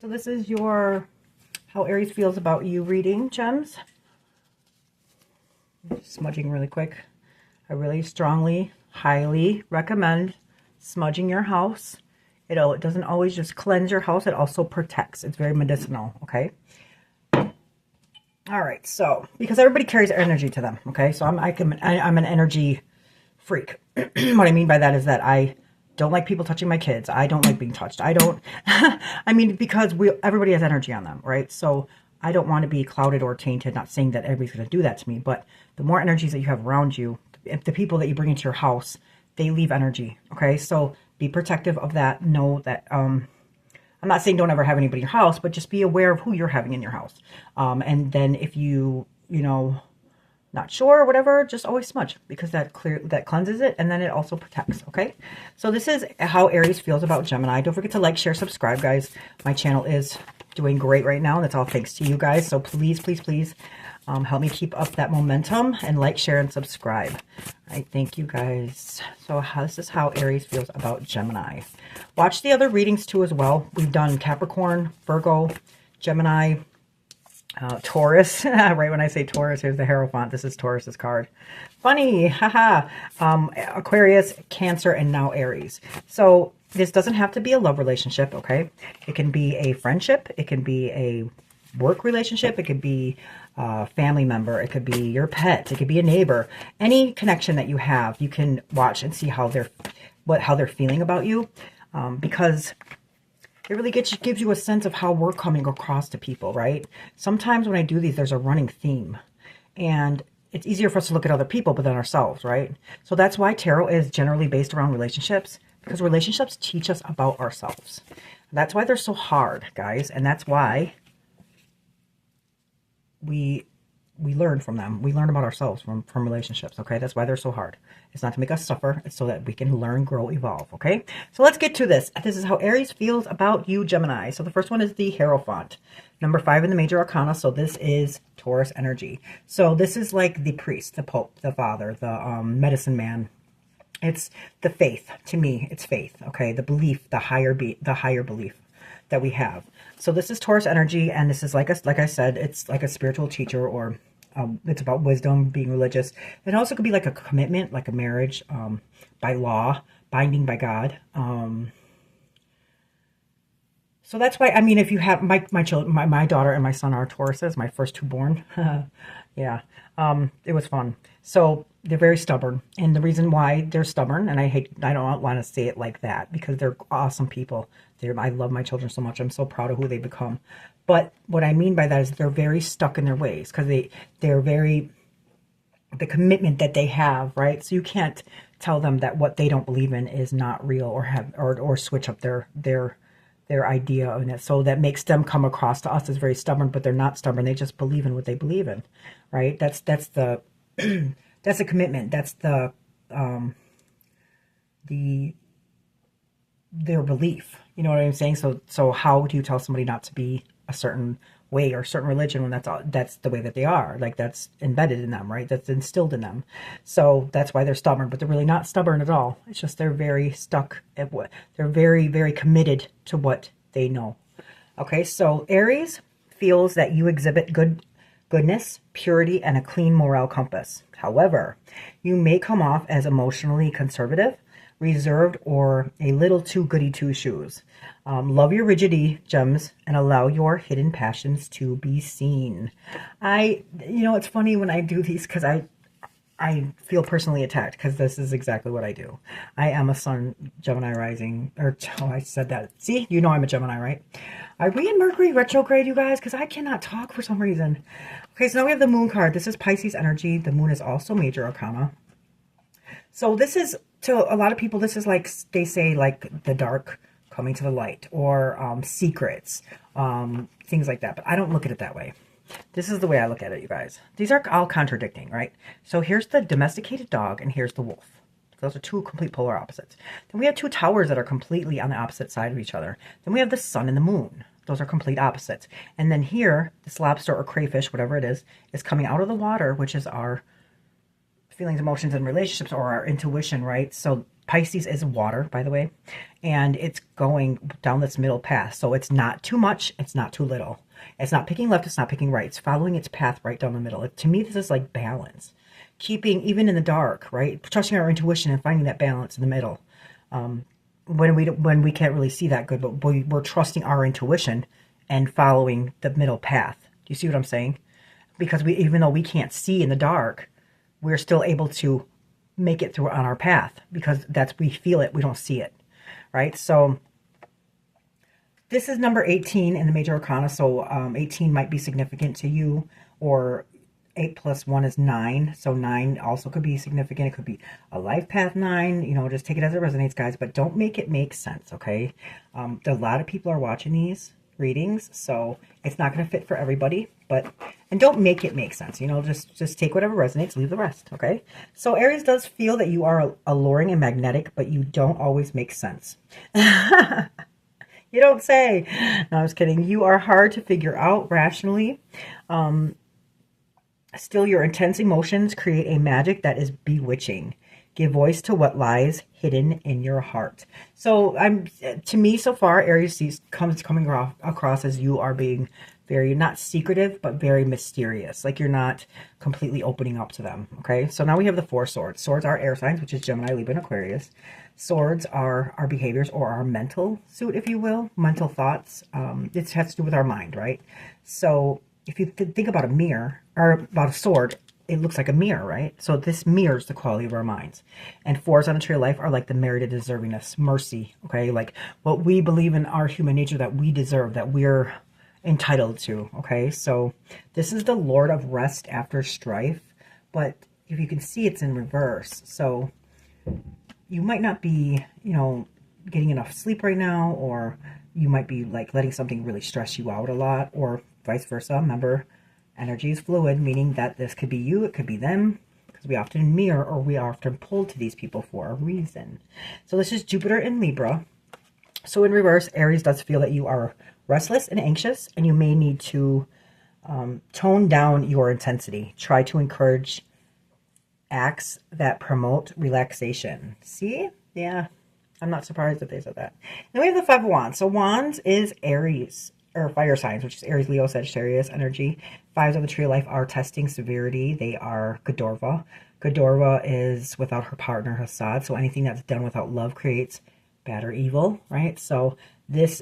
So this is your how Aries feels about you reading, gems. Smudging really quick. I really strongly, highly recommend smudging your house. It doesn't always just cleanse your house, it also protects. It's very medicinal, okay? All right, so because everybody carries energy to them, okay? So I'm an energy freak. What I mean by that is that I don't like people touching my kids. I don't like being touched. I don't, I mean, because everybody has energy on them, right? So I don't want to be clouded or tainted. Not saying that everybody's going to do that to me, but the more energies that you have around you, if the people that you bring into your house, they leave energy, okay? So be protective of that. Know that, I'm not saying don't ever have anybody in your house, but just be aware of who you're having in your house. And then if not sure or whatever, just always smudge because that cleanses it, and then it also protects. Okay, so this is how Aries feels about Gemini. Don't forget to like, share, subscribe, guys. My channel is doing great right now, and that's all thanks to you guys. So please, please, please help me keep up that momentum and like, share, and subscribe. I thank you guys. So this is how Aries feels about Gemini. Watch the other readings too as well. We've done Capricorn, Virgo, Gemini, Taurus. Right when I say Taurus, here's the Hierophant. This is Taurus's card. Funny, haha. Aquarius, Cancer, and now Aries. So this doesn't have to be a love relationship, okay? It can be a friendship. It can be a work relationship. It could be a family member. It could be your pet. It could be a neighbor. Any connection that you have, you can watch and see how they're feeling about you, because it really gives you a sense of how we're coming across to people, right? Sometimes when I do these, there's a running theme. And it's easier for us to look at other people, but then ourselves, right? So that's why tarot is generally based around relationships, because relationships teach us about ourselves. That's why they're so hard, guys. And that's why we learn from them. We learn about ourselves from relationships, okay? That's why they're so hard. It's not to make us suffer. It's so that we can learn, grow, evolve, okay? So let's get to this. This is how Aries feels about you, Gemini. So the first one is the Hierophant. Number 5 in the major arcana. So this is Taurus energy. So this is like the priest, the pope, the father, the medicine man. It's the faith. To me, it's faith, okay? The belief, the higher belief that we have. So this is Taurus energy, and this is like I said, it's like a spiritual teacher, or it's about wisdom, being religious. It also could be like a commitment, like a marriage, by law, binding by God. So that's why, I mean, if you have my children, my daughter and my son are Tauruses, my first two born. Yeah, it was fun. So they're very stubborn, and the reason why they're stubborn, and I don't want to say it like that, because they're awesome people. I love my children so much. I'm so proud of who they become. But what I mean by that is they're very stuck in their ways, because they're very, the commitment that they have, right? So you can't tell them that what they don't believe in is not real, or switch up their idea of it. So that makes them come across to us as very stubborn, but they're not stubborn. They just believe in what they believe in, right? That's the that's a commitment. That's their belief. You know what I'm saying? So how do you tell somebody not to be a certain way or a certain religion when that's the way that they are? Like, that's embedded in them, right? That's instilled in them. So that's why they're stubborn, but they're really not stubborn at all. It's just they're very stuck at they're very, very committed to what they know. Okay, so Aries feels that you exhibit goodness, purity, and a clean moral compass. However, you may come off as emotionally conservative, reserved, or a little too goody two-shoes. Love your rigidity, gems, and allow your hidden passions to be seen. It's funny when I do these, because I feel personally attacked, because this is exactly what I do. I am a Sun Gemini rising, I said that. See, you know I'm a Gemini, right? Are we in Mercury retrograde, you guys? Because I cannot talk for some reason. Okay, so now we have the Moon card. This is Pisces energy. The Moon is also major arcana. So this is, to a lot of people, this is like, they say, like the dark coming to the light, or secrets, things like that. But I don't look at it that way. This is the way I look at it, you guys. These are all contradicting, right? So here's the domesticated dog, and here's the wolf. Those are two complete polar opposites. Then we have two towers that are completely on the opposite side of each other. Then we have the sun and the moon. Those are complete opposites. And then here, this lobster or crayfish, whatever it is coming out of the water, which is our feelings, emotions, and relationships, or our intuition, right? So Pisces is water, by the way, and it's going down this middle path. So it's not too much, it's not too little. It's not picking left, it's not picking right. It's following its path right down the middle. To me, this is like balance. Keeping, even in the dark, right? Trusting our intuition and finding that balance in the middle. When we can't really see that good, but we're trusting our intuition and following the middle path. Do you see what I'm saying? Because even though we can't see in the dark, we're still able to make it through on our path, because we feel it, we don't see it, right? So this is number 18 in the major arcana. So 18 might be significant to you, or 8 plus 1 is 9. So 9 also could be significant. It could be a life path 9. You know, just take it as it resonates, guys, but don't make it make sense, okay? A lot of people are watching these readings, so it's not going to fit for everybody, and don't make it make sense. You know, just take whatever resonates, leave the rest, okay? So Aries does feel that you are alluring and magnetic, but you don't always make sense. You don't say. No, I was kidding. You are hard to figure out rationally. Still, your intense emotions create a magic that is bewitching. Give voice to what lies hidden in your heart. So, to me, so far, Aries coming across as you are being very, not secretive, but very mysterious. Like you're not completely opening up to them. Okay. So now we have the 4 swords. Swords are air signs, which is Gemini, Libra, and Aquarius. Swords are our behaviors, or our mental suit, if you will, mental thoughts. It has to do with our mind, right? So if you think about a mirror, or about a sword, it looks like a mirror, right? So this mirrors the quality of our minds. And 4s on the tree of life are like the merited deservingness, mercy, okay? Like what we believe in our human nature that we deserve, that we're entitled to, okay? So this is the Lord of Rest after strife, but if you can see, it's in reverse. So you might not be, you know, getting enough sleep right now, or you might be like letting something really stress you out a lot, or vice versa. Remember, energy is fluid, meaning that this could be you, it could be them, because we often mirror, or we are often pulled to these people for a reason. So this is Jupiter in Libra. So in reverse, Aries does feel that you are restless and anxious, and you may need to tone down your intensity. Try to encourage acts that promote relaxation. See? Yeah, I'm not surprised that they said that. Then we have the 5 of Wands. So Wands is Aries, or fire signs, which is Aries, Leo, Sagittarius energy. 5s on the tree of life are testing, severity. They are Godorva. Godorva is without her partner, Hassad. So anything that's done without love creates bad or evil, right? So this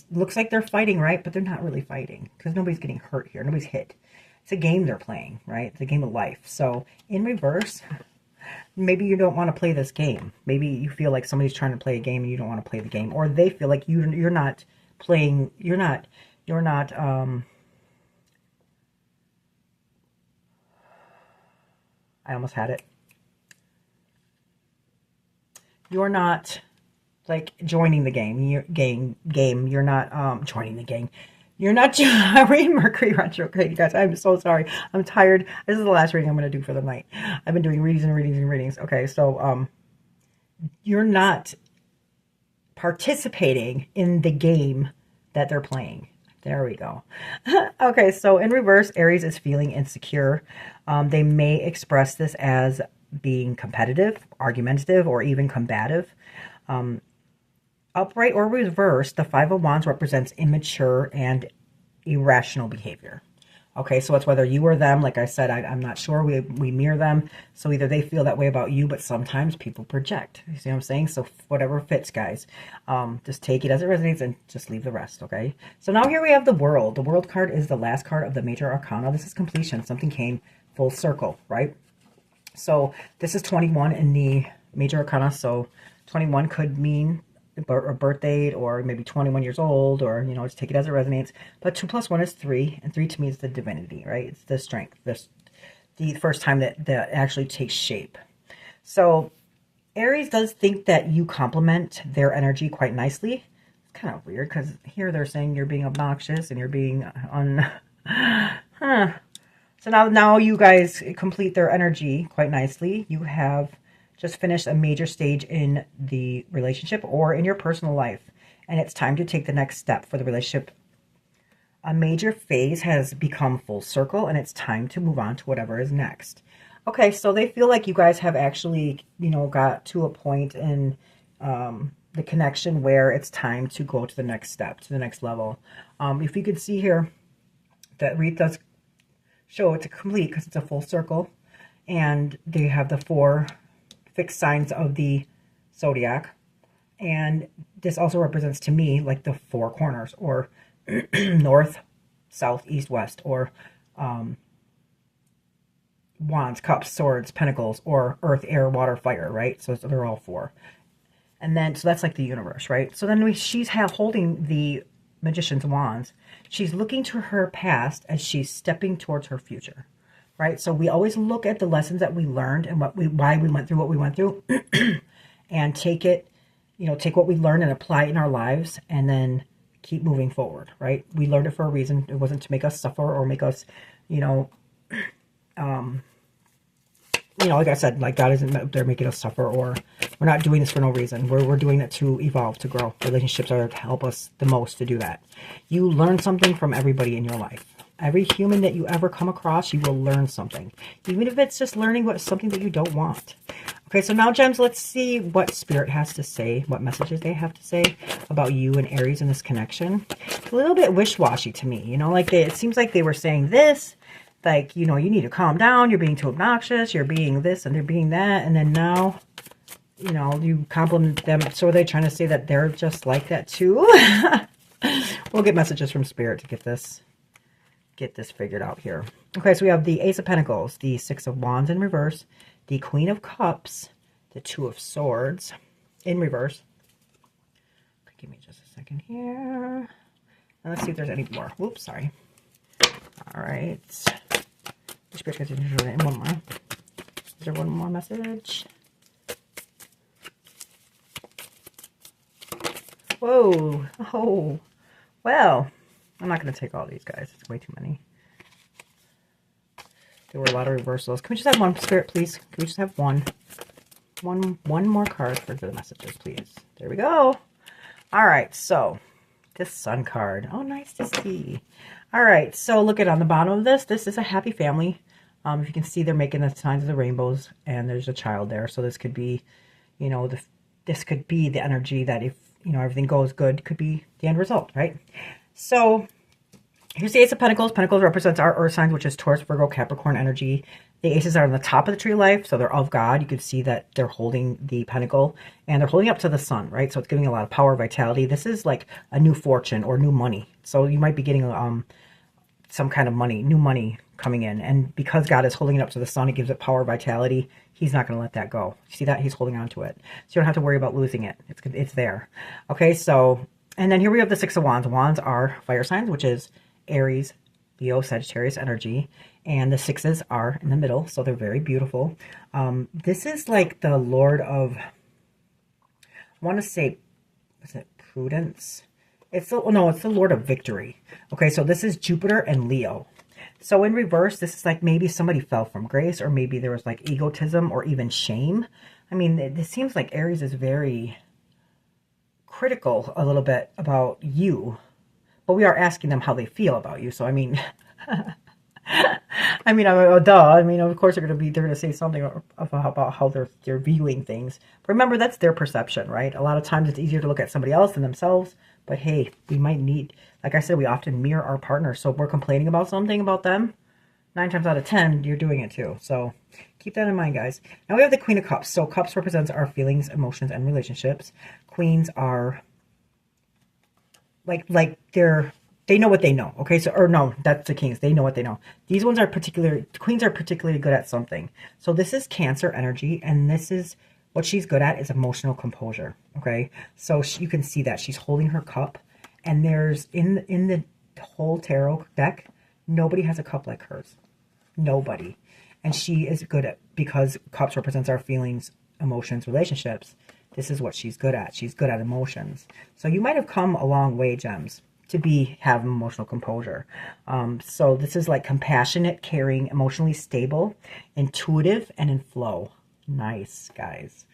looks like they're fighting, right? But they're not really fighting, because nobody's getting hurt here. Nobody's hit. It's a game they're playing, right? It's a game of life. So in reverse, maybe you don't want to play this game. Maybe you feel like somebody's trying to play a game and you don't want to play the game, or they feel like you're not playing. You're not. I almost had it. You're not like joining the game. You're not joining the game. You're not reading Mercury retrograde, you guys. I'm so sorry. I'm tired. This is the last reading I'm going to do for the night. I've been doing readings and readings and readings. Okay, so you're not participating in the game that they're playing. There we go. Okay, so in reverse, Aries is feeling insecure. They may express this as being competitive, argumentative, or even combative. Upright or reverse, the 5 of Wands represents immature and irrational behavior. Okay, so it's whether you or them. Like I said, I'm not sure. We mirror them. So either they feel that way about you, but sometimes people project. You see what I'm saying? So whatever fits, guys. Just take it as it resonates and just leave the rest, okay? So now here we have the World. The World card is the last card of the major arcana. This is completion. Something came full circle, right? So this is 21 in the major arcana. So 21 could mean a birth date, or maybe 21 years old, or, you know, just take it as it resonates. But 2 plus 1 is 3, and 3 to me is the divinity, right? It's the strength, the first time that actually takes shape. So Aries does think that you complement their energy quite nicely. It's kind of weird, because here they're saying you're being obnoxious and you're being So now you guys complete their energy quite nicely. You have just finished a major stage in the relationship or in your personal life, and it's time to take the next step for the relationship. A major phase has become full circle, and it's time to move on to whatever is next. Okay, so they feel like you guys have actually, you know, got to a point in the connection where it's time to go to the next step, to the next level. If you could see here, that wreath does show it's a complete because it's a full circle, and they have the 4 fixed signs of the zodiac. And this also represents to me like the 4 corners, or north, south, east, west, or wands, cups, swords, pentacles, or earth, air, water, fire, right? So they're all 4. And then, so that's like the universe, right? So then she's holding the magician's wands. She's looking to her past as she's stepping towards her future, right? So we always look at the lessons that we learned and why we went through what we went through, and take it, you know, take what we learned and apply it in our lives, and then keep moving forward, right? We learned it for a reason. It wasn't to make us suffer or make us, you know, like I said, like God isn't there making us suffer, or we're not doing this for no reason. We're doing it to evolve, to grow. Relationships are to help us the most to do that. You learn something from everybody in your life. Every human that you ever come across, you will learn something. Even if it's just learning something that you don't want. Okay, so now, gems, let's see what Spirit has to say, what messages they have to say about you and Aries in this connection. It's a little bit wish-washy to me, you know, like it seems like they were saying this, like, you know, you need to calm down, you're being too obnoxious, you're being this and they're being that, and then now, you know, you compliment them. So are they trying to say that they're just like that too? We'll get messages from Spirit to get this figured out here. Okay, so we have the Ace of Pentacles, the 6 of Wands in reverse, the Queen of Cups, the 2 of Swords in reverse. Give me just a second here. And let's see if there's any more. Whoops, sorry. All right. Spirit continues to one more. Is there one more message? Whoa. Oh. Well, I'm not going to take all these, guys. It's way too many. There were a lot of reversals. Can we just have one, Spirit, please? Can we just have one? One more card for the messages, please. There we go. All right, so this Sun card. Oh, nice to see. All right, so look at on the bottom of this. This is a happy family. If you can see, they're making the signs of the rainbows, and there's a child there. So this could be, you know, this could be the energy that if, you know, everything goes good, could be the end result, right? So here's the Ace of Pentacles. Pentacles represents our earth signs, which is Taurus, Virgo, Capricorn energy. The aces are on the top of the tree of life, so they're of God. You can see that they're holding the pentacle, and they're holding up to the sun, right? So it's giving a lot of power, vitality. This is like a new fortune or new money. So you might be getting some kind of money, new money coming in. And because God is holding it up to the sun, it gives it power, vitality. He's not going to let that go. You see that? He's holding on to it. So you don't have to worry about losing it. It's there. Okay, so, and then here we have the 6 of Wands. Wands are fire signs, which is Aries, Leo, Sagittarius energy. And the 6s are in the middle, so they're very beautiful. This is like the Lord of, I want to say, is it Prudence? It's the Lord of Victory. Okay, so this is Jupiter and Leo. So in reverse, this is like maybe somebody fell from grace, or maybe there was like egotism or even shame. I mean, it seems like Aries is very critical a little bit about you, but we are asking them how they feel about you. So I mean, duh. I mean, of course they're going to say something about how they're viewing things. But remember, that's their perception, right? A lot of times it's easier to look at somebody else than themselves. But hey, we might need, like I said, we often mirror our partner. So if we're complaining about something about them, 9 times out of 10, you're doing it too. So keep that in mind, guys. Now we have the Queen of Cups. So Cups represents our feelings, emotions, and relationships. Queens are like they know what they know. Okay, so, or no, that's the Kings. They know what they know. These ones are Queens are particularly good at something. So this is Cancer energy, and this is what she's good at is emotional composure. Okay, so you can see that she's holding her cup, and there's in the whole tarot deck, nobody has a cup like hers. Nobody. And she is good at, because cups represents our feelings, emotions, relationships. This is what she's good at. She's good at emotions. So you might have come a long way, gems, to have emotional composure. So this is like compassionate, caring, emotionally stable, intuitive, and in flow. Nice, guys.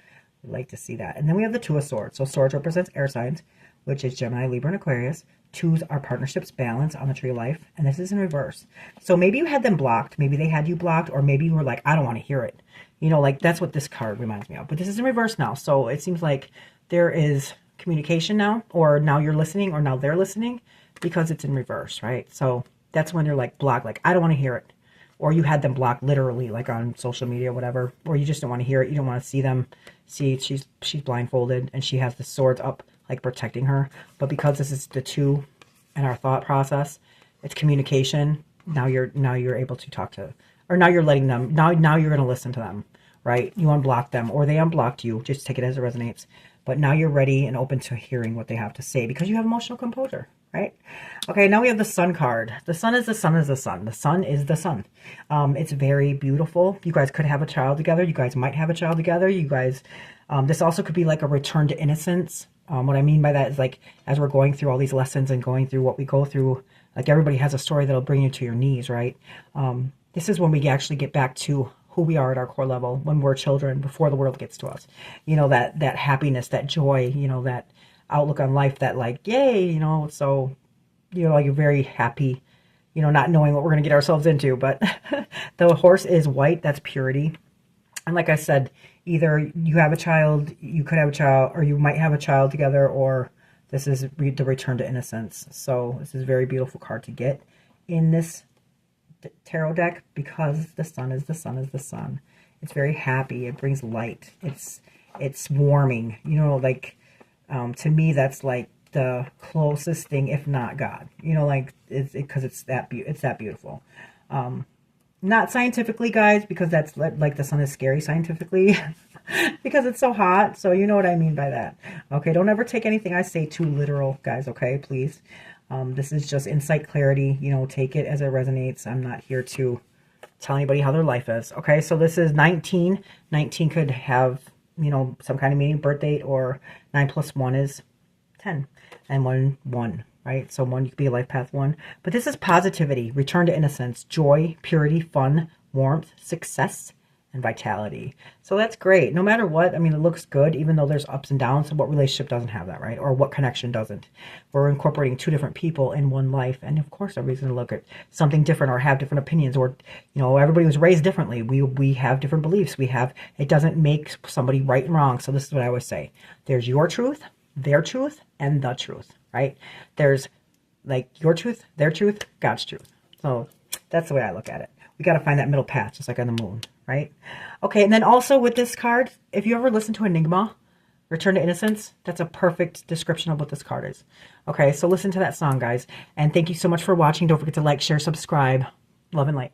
We'd like to see that. And then we have the 2 of Swords. So Swords represents air signs, which is Gemini, Libra, and Aquarius. Twos are partnerships, balance on the tree of life, and this is in reverse. So maybe you had them blocked, maybe they had you blocked, or maybe you were like, I don't want to hear it. You know, like that's what this card reminds me of. But this is in reverse now. So it seems like there is communication now, or now you're listening, or now they're listening, because it's in reverse, right? So that's when you're like blocked, like I don't want to hear it. Or you had them blocked literally, like on social media, whatever, or you just don't want to hear it. You don't want to see them. See, she's blindfolded and she has the swords up, like protecting her. But because this is the two in our thought process, it's communication. Now you're able to talk to, or now you're letting them. Now you're going to listen to them, right? You unblock them, or they unblocked you. Just take it as it resonates. But now you're ready and open to hearing what they have to say because you have emotional composure, right? Okay, now we have the Sun card. The Sun is the Sun is the Sun. The Sun is the Sun. It's very beautiful. You guys could have a child together. You guys might have a child together. You guys, this also could be like a return to innocence. What I mean by that is like, as we're going through all these lessons and going through what we go through, like everybody has a story that'll bring you to your knees, right? This is when we actually get back to who we are at our core level when we're children, before the world gets to us. You know, that happiness, that joy, you know, that outlook on life, that like, yay, you know, so, you know, like you're very happy, you know, not knowing what we're going to get ourselves into. But the horse is white. That's purity. And like I said, either you have a child, you could have a child, or you might have a child together, or this is the return to innocence. So this is a very beautiful card to get in this tarot deck because the Sun is the Sun is the Sun. It's very happy. It brings light. It's warming. You know, like to me, that's like the closest thing, if not God. You know, like because it's that beautiful. Not scientifically, guys, because that's like the Sun is scary scientifically because it's so hot. So you know what I mean by that. Okay, don't ever take anything I say too literal, guys. Okay, please. This is just insight, clarity. You know, take it as it resonates. I'm not here to tell anybody how their life is. Okay, so this is 19. 19 could have, you know, some kind of meaning, birth date, or 9 plus 1 is 10. And 1, right? So 1, you could be a life path 1. But this is positivity, return to innocence, joy, purity, fun, warmth, success, and vitality. So that's great. No matter what, I mean, it looks good, even though there's ups and downs. So what relationship doesn't have that, right? Or what connection doesn't? We're incorporating 2 different people in one life. And of course, everybody's going to look at something different or have different opinions, or, you know, everybody was raised differently. We have different beliefs. It doesn't make somebody right and wrong. So this is what I always say. There's your truth, their truth, and the truth, right? There's like your truth, their truth, God's truth. So that's the way I look at it. We got to find that middle path, just like on the moon, right? Okay, and then also with this card, if you ever listen to Enigma, Return to Innocence, that's a perfect description of what this card is. Okay, so listen to that song, guys. And thank you so much for watching. Don't forget to like, share, subscribe. Love and light.